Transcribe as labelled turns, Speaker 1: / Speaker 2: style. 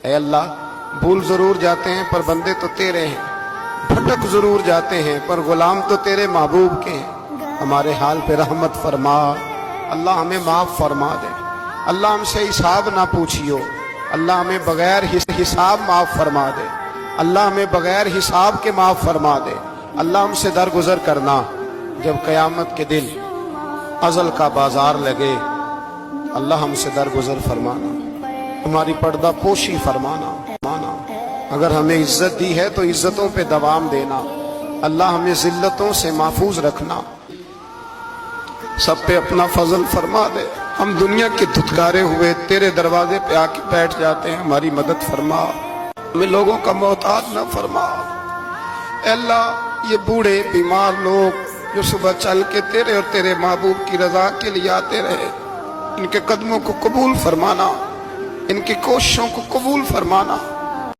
Speaker 1: اے اللہ بھول ضرور جاتے ہیں پر بندے تو تیرے ہیں، بھٹک ضرور جاتے ہیں پر غلام تو تیرے محبوب کے ہیں۔ ہمارے حال پہ رحمت فرما، اللہ ہمیں معاف فرما دے، اللہ ہم سے حساب نہ پوچھیو، اللہ ہمیں بغیر حساب معاف فرما دے، اللہ ہمیں بغیر حساب کے معاف فرما دے، اللہ ہم سے درگزر کرنا جب قیامت کے دن ازل کا بازار لگے، اللہ ہم سے درگزر فرمانا، ہماری پردہ پوشی فرمانا، اگر ہمیں عزت دی ہے تو عزتوں پہ دوام دینا، اللہ ہمیں ذلتوں سے محفوظ رکھنا، سب پہ اپنا فضل فرما دے۔ ہم دنیا کے دھتکارے ہوئے تیرے دروازے پہ آ کے بیٹھ جاتے ہیں، ہماری مدد فرما، ہمیں لوگوں کا محتاج نہ فرما۔ اے اللہ یہ بوڑھے بیمار لوگ جو صبح چل کے تیرے اور تیرے محبوب کی رضا کے لیے آتے رہے، ان کے قدموں کو قبول فرمانا، ان کی کوششوں کو قبول فرمانا۔